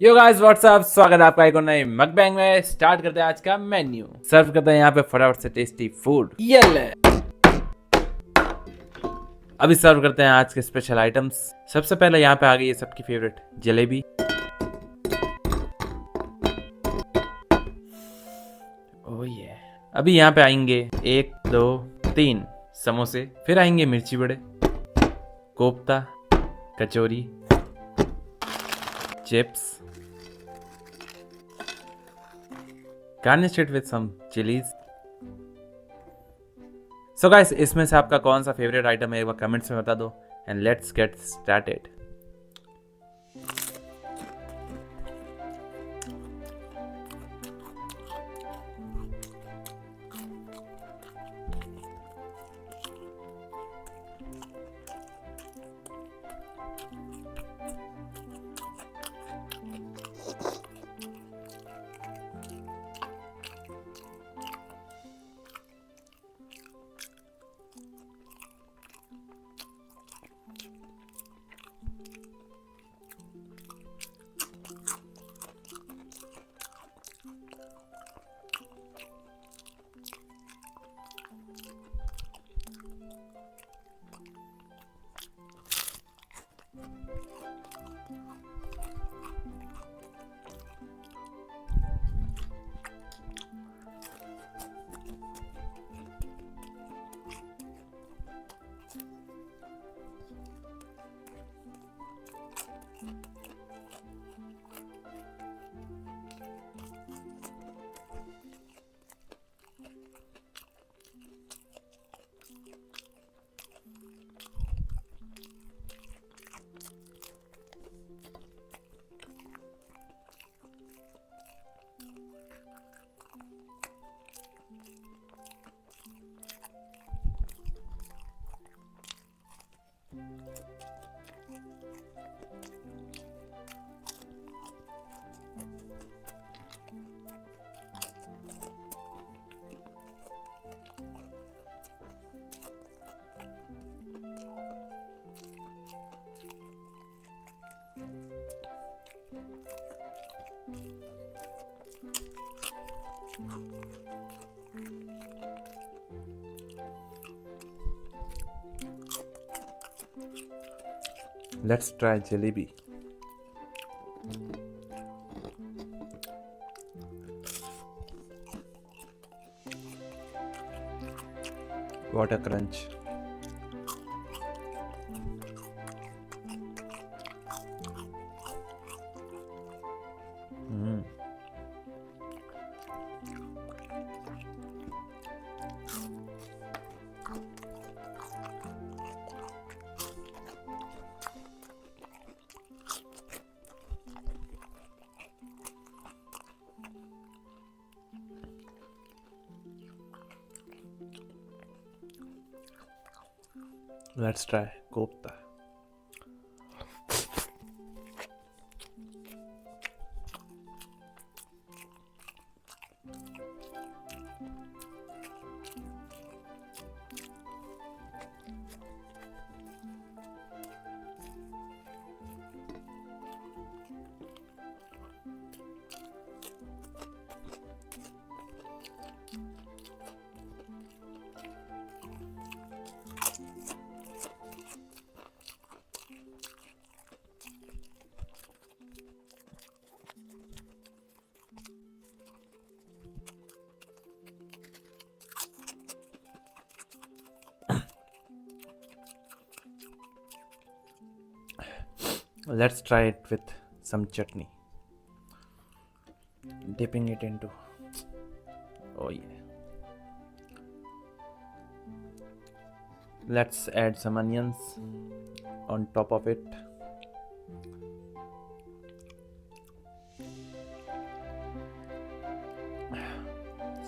Yo guys what's up, स्वागत है आपका एक और नए मकबैंग में। स्टार्ट करते हैं आज का मेन्यू। सर्व करते हैं यहाँ पे फटाफट से टेस्टी फूड। ये ले, अभी सर्व करते हैं आज के स्पेशल आइटम्स। सबसे पहले यहाँ पे आ गई है सबकी फेवरेट जलेबी। ओह ये, अभी यहाँ पे आएंगे 1 2 3 समोसे, फिर आएंगे mirchi bade, kofta, kachori, chips, garnished it with some chillies. So guys, इसमें से आपका कौन सा फेवरेट आइटम है एक बार कमेंट्स में बता दो and let's get started. Let's try jalebi. What a crunch. Let's try kofta. Let's try it with some chutney. Dipping it into. Oh yeah. Let's add some onions on top of it.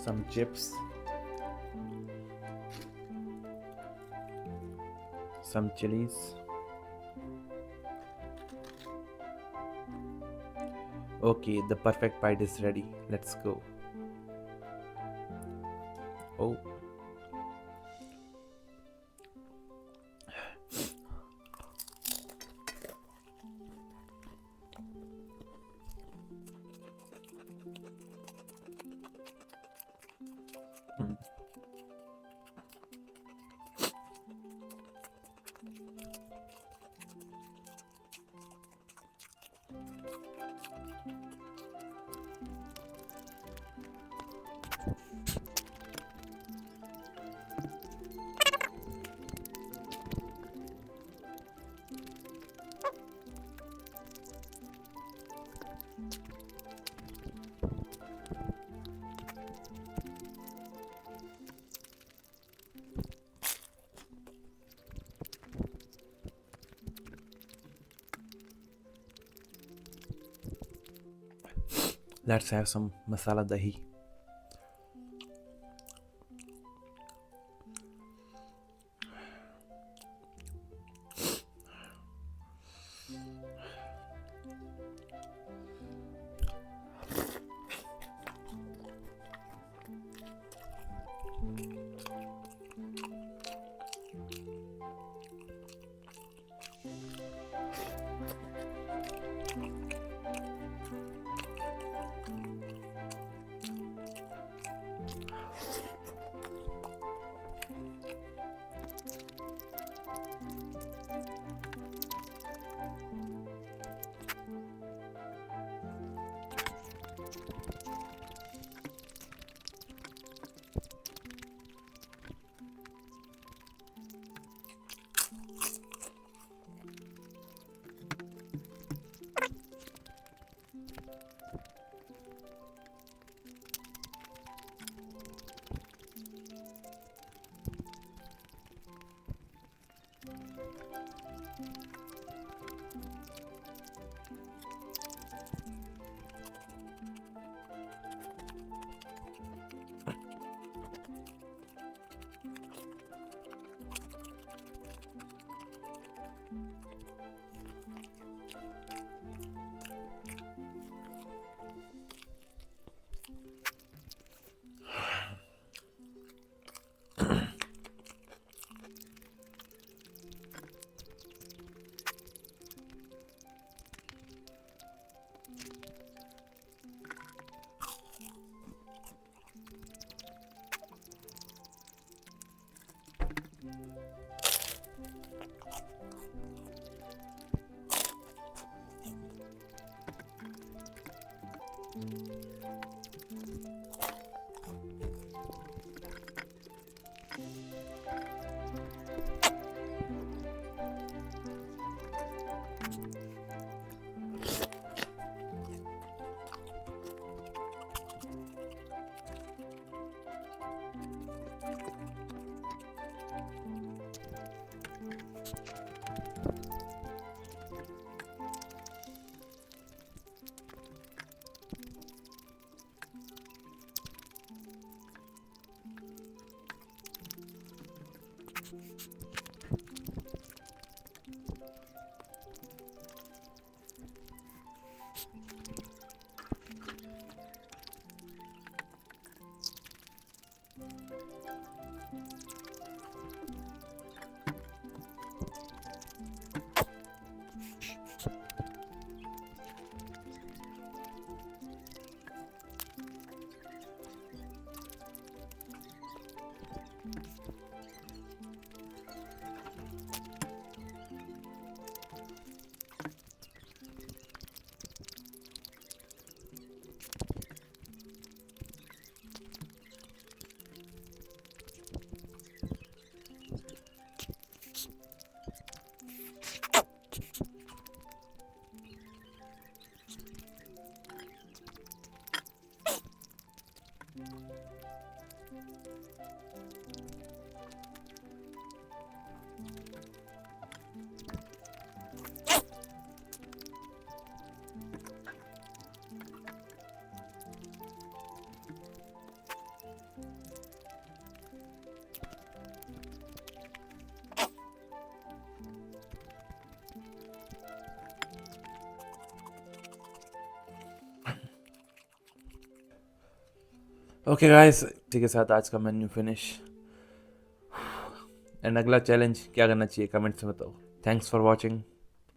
Some chips. Some chilies. Okay, the perfect bite is ready. Let's go. Oh. Let's have some masala dahi. Okay guys, इसी के साथ आज का menu finish. And अगला challenge क्या करना चाहिए comments में बताओ। Thanks for watching.